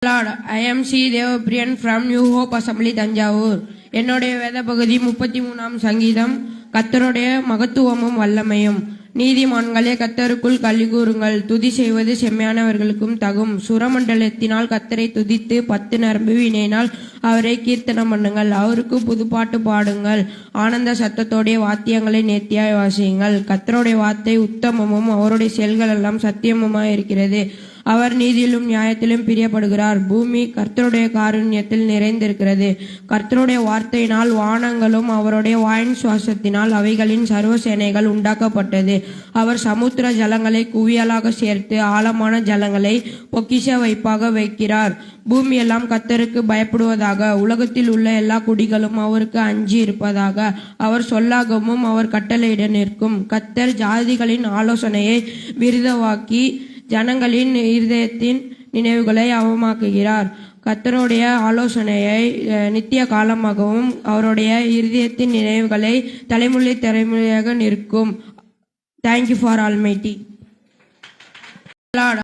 Lord, I am C. Devapriyan from New Hope Assembly, Thanjavur. என்னுடைய வேத பகுதி 33ஆம் சங்கீதம். கர்த்தருடைய மகத்துவமும் வல்லமையும். நீதிமான்களே, கர்த்தருக்குள் களி கூறுங்கள். துதி செய்வது செம்மையானவர்களுக்கும் தகும். சுரமண்டலத்தினால் கர்த்தரை துதித்து 10 நரம்பு வீணையினால் அவரை கீர்த்தனம் பண்ணுங்கள். அவருக்கு புதுப்பாட்டு பாடுங்கள். ஆனந்த சத்தத்தோடைய வாத்தியங்களை நேர்த்தியாய் வாசியுங்கள். கர்த்தருடைய வார்த்தை உத்தமமும் அவருடைய செயல்கள் எல்லாம் சத்தியமுமாய் இருக்கிறது. அவர் நீதியிலும் நியாயத்திலும் பிரியப்படுகிறார். பூமி கர்த்தருடைய காருண்யத்தில் நிறைந்திருக்கிறது. கர்த்தருடைய வார்த்தையினால் வானங்களும் அவருடைய வாயின் சுவாசத்தினால் அவைகளின் சர்வசேனைகள் உண்டாக்கப்பட்டது. அவர் சமுத்திர ஜலங்களை குவியலாக சேர்த்து ஆழமான ஜலங்களை பொக்கிஷ வைப்பாக வைக்கிறார். பூமியெல்லாம் கர்த்தருக்கு பயப்படுவதாக. உலகத்தில் உள்ள எல்லா குடிகளும் அவருக்கு அஞ்சி இருப்பதாக. அவர் சொல்லாகவும் அவர் கட்டளையிட நிற்கும். கர்த்தர் ஜாதிகளின் ஆலோசனையை விருதவாக்கி ஜனங்களின் இருதயத்தின் நினைவுகளை அவமாக்குகிறார். கர்த்தருடைய ஆலோசனையை நித்திய காலமாகவும் அவருடைய இருதயத்தின் நினைவுகளை தலைமுறை தலைமுறையாக நிற்கும். Thank you for Almighty. Lord,